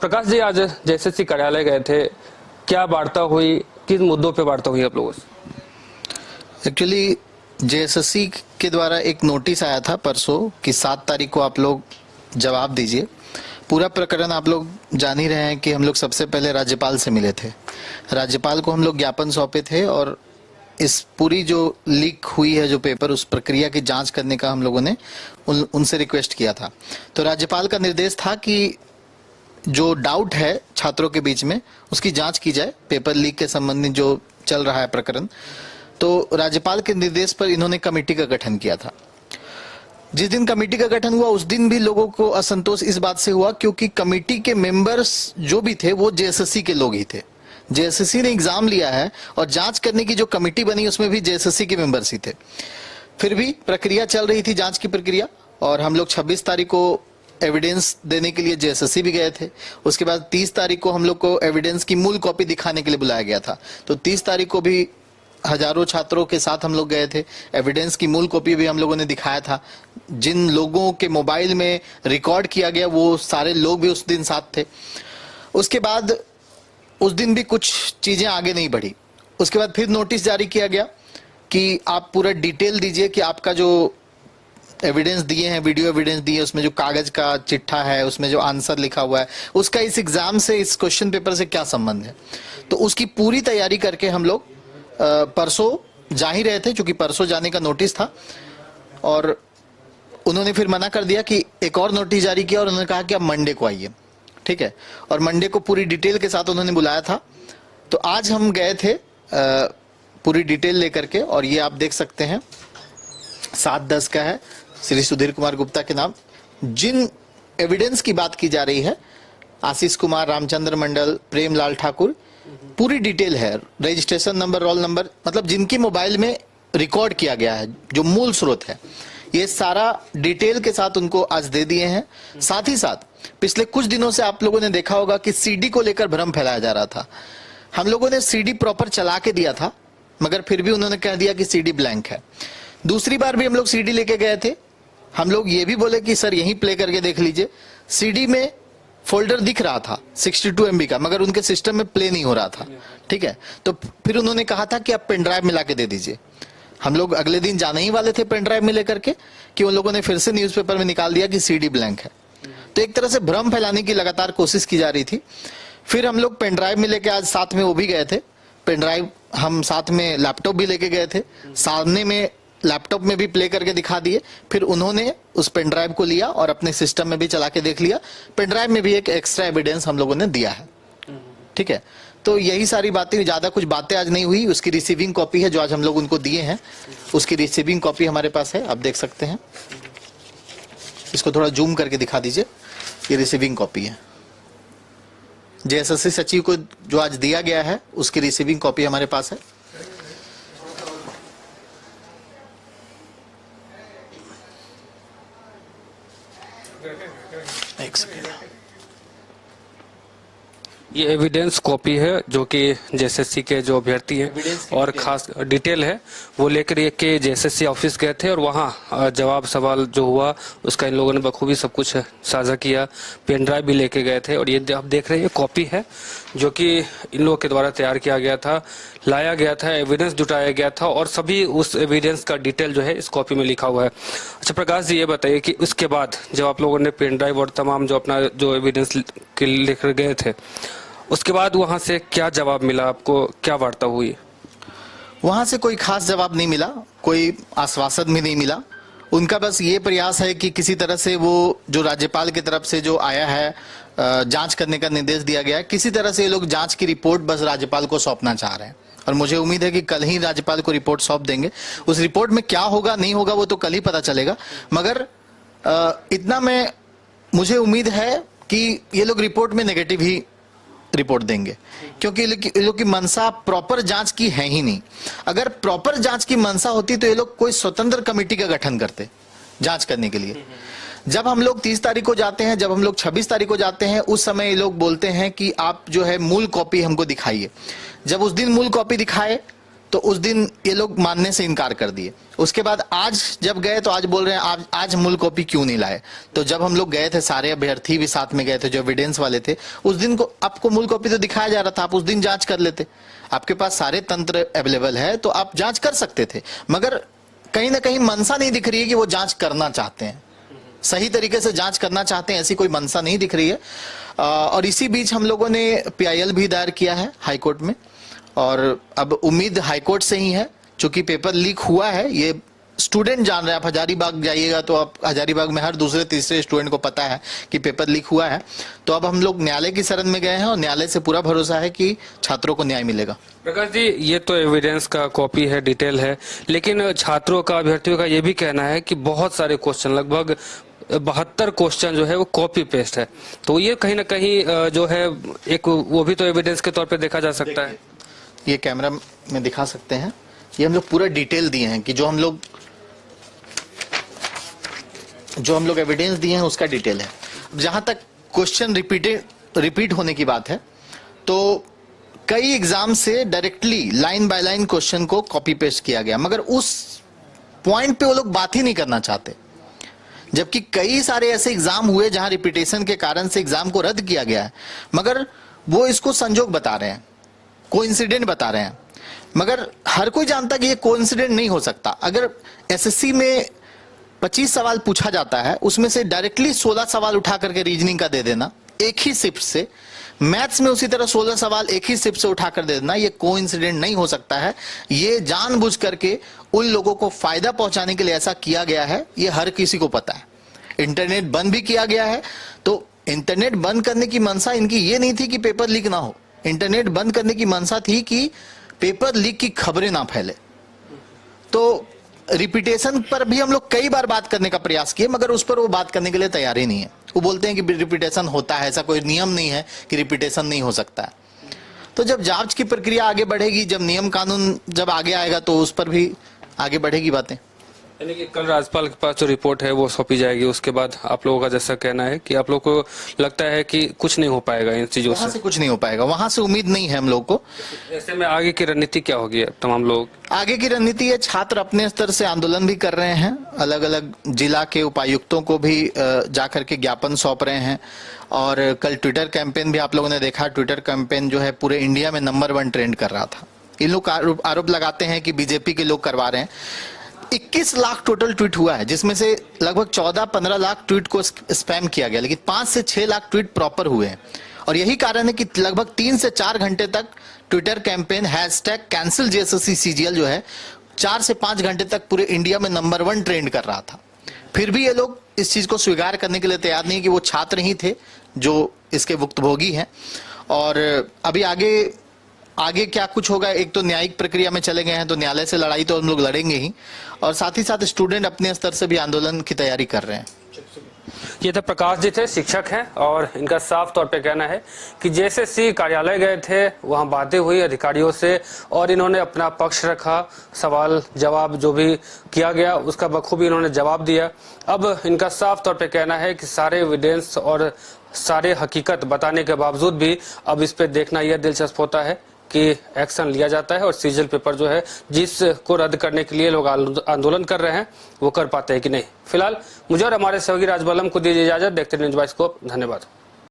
प्रकाश जी, आज जेएसएससी कार्यालय गए थे, क्या वार्ता हुई, किन मुद्दों पे वार्ता हुई आप लोगों से? एक्चुअली जेएसएससी के द्वारा एक नोटिस आया था परसों कि 7 तारीख को आप लोग जवाब दीजिए। पूरा प्रकरण आप लोग जान ही रहे हैं कि हम लोग सबसे पहले राज्यपाल से मिले थे। राज्यपाल को हम लोग ज्ञापन सौंपे थे और इस पूरी जो लीक हुई है जो पेपर, उस प्रक्रिया की जांच करने का हम लोगों ने उनसे रिक्वेस्ट किया था। तो राज्यपाल का निर्देश था कि जो डाउट है छात्रों के बीच में उसकी जांच की जाए, पेपर लीक के संबंधित जो चल रहा है प्रकरण। तो राज्यपाल के निर्देश पर इन्होंने कमेटी का गठन किया था। जिस दिन कमेटी का गठन हुआ उस दिन भी लोगों को असंतोष इस बात से हुआ क्योंकि कमेटी के मेंबर्स जो भी थे वो जेएसएससी के लोग ही थे। जेएसएससी ने एग्जाम लिया है और जांच करने की जो कमेटी बनी उसमें भी जेएसएससी के मेंबर्स ही थे। फिर भी प्रक्रिया चल रही थी, जांच की प्रक्रिया, और हम लोग 26 तारीख को एविडेंस देने के लिए जेएसएससी भी गए थे। उसके बाद 30 तारीख को हम लोग को एविडेंस की मूल कॉपी दिखाने के लिए बुलाया गया था। तो 30 तारीख को भी हजारों छात्रों के साथ हम लोग गए थे। एविडेंस की मूल कॉपी भी हम लोगों ने दिखाया था। जिन लोगों के मोबाइल में रिकॉर्ड किया गया वो सारे लोग भी उस दिन साथ थे। उसके बाद उस दिन भी कुछ चीजें आगे नहीं बढ़ी। उसके बाद फिर नोटिस जारी किया गया कि आप पूरा डिटेल दीजिए कि आपका जो एविडेंस दिए हैं, वीडियो एविडेंस दिए, उसमें जो कागज का चिट्ठा है, उसमें जो आंसर लिखा हुआ है, उसका इस एग्जाम से, इस क्वेश्चन पेपर से क्या संबंध है। तो उसकी पूरी तैयारी करके हम लोग परसों जा ही रहे थे, क्योंकि परसों जाने का नोटिस था। और उन्होंने फिर मना कर दिया कि एक और नोटिस जारी किया और उन्होंने कहा कि आप मंडे को आइए, ठीक है। और मंडे को पूरी डिटेल के साथ उन्होंने बुलाया था। तो आज हम गए थे पूरी डिटेल लेकर के, और ये आप देख सकते हैं 7/10 का है, श्री सुधीर कुमार गुप्ता के नाम। जिन एविडेंस की बात की जा रही है, आशीष कुमार, रामचंद्र मंडल, प्रेमलाल ठाकुर, पूरी डिटेल है, रजिस्ट्रेशन नंबर, रोल नंबर, मतलब जिनकी मोबाइल में रिकॉर्ड किया गया है, जो मूल स्रोत है, ये सारा डिटेल के साथ उनको आज दे दिए हैं। साथ ही साथ पिछले कुछ दिनों से आप लोगों ने देखा होगा कि सीडी को लेकर भ्रम फैलाया जा रहा था। हम लोगों ने सीडी प्रॉपर चला के दिया था, मगर फिर भी उन्होंने कह दिया कि सीडी ब्लैंक है। दूसरी बार भी हम लोग सीडी लेके गए थे। हम लोग ये भी बोले कि सर यहीं प्ले करके देख लीजिए। सीडी में फोल्डर दिख रहा था 62 MB का, मगर उनके सिस्टम में प्ले नहीं हो रहा था, ठीक है। तो फिर उन्होंने कहा था कि आप पेन ड्राइव में लाके दे दीजिए। हम लोग अगले दिन जाने ही वाले थे पेन ड्राइव में लेकर के, कि उन लोगों ने फिर से न्यूज़पेपर में निकाल दिया कि सीडी ब्लैंक है। तो एक तरह से भ्रम फैलाने की लगातार कोशिश की जा रही थी। फिर हम लोग पेन ड्राइव में लेके आज साथ में वो भी गए थे। पेन ड्राइव हम साथ में लैपटॉप भी लेके गए थे, सामने में लैपटॉप में भी प्ले करके दिखा दिए। फिर उन्होंने उस पेन ड्राइव को लिया और अपने सिस्टम में भी चला के देख लिया। पेन ड्राइव में भी एक एक्स्ट्रा एविडेंस हम लोगों ने दिया है, ठीक है। तो यही सारी बातें, ज्यादा कुछ बातें आज नहीं हुई। उसकी रिसीविंग कॉपी है जो आज हम लोग उनको दिए हैं, उसकी रिसीविंग कॉपी हमारे पास है, आप देख सकते हैं। इसको थोड़ा जूम करके दिखा दीजिए, ये रिसीविंग कॉपी है। जेएसएससी सचिव को जो आज दिया गया है उसकी रिसीविंग कॉपी हमारे पास है। एक सेकेंड, ये एविडेंस कॉपी है जो कि जेएसएससी के जो अभ्यर्थी हैं और खास डिटेल है वो लेकर ये के जेएसएससी ऑफिस गए थे, और वहाँ जवाब सवाल जो हुआ उसका इन लोगों ने बखूबी सब कुछ साझा किया। पेन ड्राइव भी लेके गए थे, और ये आप देख रहे हैं ये कॉपी है जो कि इन लोगों के द्वारा तैयार किया गया था, लाया गया था, एविडेंस जुटाया गया था, और सभी उस एविडेंस का डिटेल जो है इस कॉपी में लिखा हुआ है। अच्छा प्रकाश जी, ये बताइए कि उसके बाद जब आप लोगों ने पेन ड्राइव और तमाम जो अपना जो एविडेंस लेकर गए थे, उसके बाद वहां से क्या जवाब मिला आपको, क्या वार्ता हुई? वहां से कोई खास जवाब नहीं मिला, कोई आश्वासन भी नहीं मिला। उनका बस ये प्रयास है कि किसी तरह से वो जो राज्यपाल की तरफ से जो आया है, जांच करने का निर्देश दिया गया है, किसी तरह से ये लोग जांच की रिपोर्ट बस राज्यपाल को सौंपना चाह रहे हैं। और मुझे उम्मीद है कि कल ही राज्यपाल को रिपोर्ट सौंप देंगे। उस रिपोर्ट में क्या होगा नहीं होगा वो तो कल ही पता चलेगा, मगर इतना में मुझे उम्मीद है कि ये लोग रिपोर्ट में नेगेटिव ही रिपोर्ट देंगे, क्योंकि ये लोग की मंशा प्रॉपर जांच की है ही नहीं। अगर प्रॉपर जांच की मंशा होती तो ये लोग कोई स्वतंत्र कमेटी का गठन करते जांच करने के लिए। जब हम लोग 30 तारीख को जाते हैं, जब हम लोग 26 तारीख को जाते हैं, उस समय ये लोग बोलते हैं कि आप जो है मूल कॉपी हमको दिखाइए। जब उस दिन मूल कॉपी दिखाए तो उस दिन ये लोग मानने से इनकार कर दिए। उसके बाद आज जब गए तो आज बोल रहे हैं आज मूल कॉपी क्यों नहीं लाए। तो जब हम लोग गए थे, सारे अभ्यर्थी भी साथ में गए थे जो एविडेंस वाले थे, उस दिन को आपको मूल कॉपी तो दिखाया जा रहा था, आप उस दिन जांच कर लेते, आपके पास सारे तंत्र अवेलेबल है तो आप जांच कर सकते थे। मगर कहीं ना कहीं मनसा नहीं दिख रही है कि वो जांच करना चाहते हैं, सही तरीके से जांच करना चाहते हैं, ऐसी कोई मनसा नहीं दिख रही है। और इसी बीच हम लोगों ने PIL भी दायर किया है हाईकोर्ट में, और अब उम्मीद हाईकोर्ट से ही है, चूंकि पेपर लीक हुआ है ये स्टूडेंट जान रहे हैं। आप हजारीबाग जाइएगा तो आप हजारीबाग में हर दूसरे तीसरे स्टूडेंट को पता है कि पेपर लीक हुआ है। तो अब हम लोग न्यायालय की शरण में गए हैं और न्यायालय से पूरा भरोसा है कि छात्रों को न्याय मिलेगा। प्रकाश जी, ये तो एविडेंस का कॉपी है, डिटेल है, लेकिन छात्रों का, अभ्यर्थियों का ये भी कहना है कि बहुत सारे क्वेश्चन, लगभग 72 क्वेश्चन जो है वो कॉपी पेस्ट है। तो ये कहीं ना कहीं जो है एक वो भी तो एविडेंस के तौर पे देखा जा सकता है। ये कैमरा में दिखा सकते हैं, ये हम लोग पूरा डिटेल दिए हैं कि जो हम लोग एविडेंस दिए हैं उसका डिटेल है। जहां तक क्वेश्चन रिपीट होने की बात है, तो कई एग्जाम से directly line by line question को कॉपी पेस्ट किया गया, मगर उस पॉइंट पे वो लोग बात ही नहीं करना चाहते। जबकि कई सारे ऐसे एग्जाम हुए जहां रिपीटेशन के कारण से एग्जाम को रद्द किया गया है, मगर वो इसको संजोग बता रहे हैं, कोइंसिडेंट बता रहे हैं। मगर हर कोई जानता है कि ये कोइंसिडेंट नहीं हो सकता। अगर SSC में 25 सवाल पूछा जाता है, उसमें से डायरेक्टली 16 सवाल उठा करके रीजनिंग का दे देना एक ही शिफ्ट से, मैथ्स में उसी तरह 16 सवाल एक ही शिफ्ट से उठाकर दे देना, ये कोइंसिडेंट नहीं हो सकता है। ये जानबूझ करके उन लोगों को फायदा पहुंचाने के लिए ऐसा किया गया है, ये हर किसी को पता है। इंटरनेट बंद भी किया गया है, तो इंटरनेट बंद करने की मंशा इनकी ये नहीं थी कि पेपर लीक ना हो, इंटरनेट बंद करने की मंशा थी कि पेपर लीक की खबरें ना फैले। तो रिपीटेशन पर भी हम लोग कई बार बात करने का प्रयास किए, मगर उस पर वो बात करने के लिए तैयार ही नहीं है। वो बोलते हैं कि रिपीटेशन होता है, ऐसा कोई नियम नहीं है कि रिपीटेशन नहीं हो सकता है। तो जब जांच की प्रक्रिया आगे बढ़ेगी, जब नियम कानून जब आगे आएगा, तो उस पर भी आगे बढ़ेगी बातें। यानी कि कल राज्यपाल के पास जो रिपोर्ट है वो सौंपी जाएगी, उसके बाद आप लोगों का जैसा कहना है कि आप लोग को लगता है कि कुछ नहीं हो पाएगा इन चीजों से कुछ नहीं हो पाएगा, वहां से उम्मीद नहीं है हम लोग को। ऐसे में आगे की रणनीति क्या होगी? तमाम लोग आगे की रणनीति है, छात्र अपने स्तर से आंदोलन भी कर रहे हैं, अलग अलग जिला के उपायुक्तों को भी जाकर के ज्ञापन सौंप रहे हैं। और कल ट्विटर कैंपेन भी आप लोगों ने देखा, ट्विटर कैंपेन जो है पूरे इंडिया में नंबर 1 ट्रेंड कर रहा था। इन लोग आरोप लगाते हैं कि बीजेपी के लोग करवा रहे हैं। 21 लाख टोटल ट्वीट हुआ है, जिसमें से लगभग 14-15 लाख ट्वीट को स्पैम किया गया, लेकिन 5 से 6 लाख ट्वीट प्रॉपर हुए हैं। और यही कारण है कि लगभग 3 से 4 घंटे तक Twitter campaign #cancel JSSC CGL जो है 4 से 5 घंटे तक पूरे इंडिया में नंबर 1 ट्रेंड कर रहा था। फिर भी ये लोग इस चीज को स्वीकार करने के लिए तैयार नहीं कि वो छात्र ही थे जो इसके भुक्तभोगी हैं। और अभी आगे क्या कुछ होगा, एक तो न्यायिक प्रक्रिया में चले गए हैं, तो न्यायालय से लड़ाई तो हम लोग लड़ेंगे ही, और साथ ही साथ स्टूडेंट अपने स्तर से भी आंदोलन की तैयारी कर रहे हैं। ये तो प्रकाश जी थे, शिक्षक हैं, और इनका साफ तौर पे कहना है कि JSSC कार्यालय गए थे, वहां बातें हुई अधिकारियों से और इन्होंने अपना पक्ष रखा, सवाल जवाब जो भी किया गया उसका बखूबी इन्होंने जवाब दिया। अब इनका साफ तौर पे कहना है कि सारे एविडेंस और सारे हकीकत बताने के बावजूद भी अब इस पे देखना यह दिलचस्प होता है कि एक्शन लिया जाता है और सीजल पेपर जो है जिसको रद्द करने के लिए लोग आंदोलन कर रहे हैं वो कर पाते हैं कि नहीं। फिलहाल मुझे और हमारे सहयोगी राजबलम को दीजिए इजाजत। देखते रहिए न्यूज़ बाइस्कोप। धन्यवाद।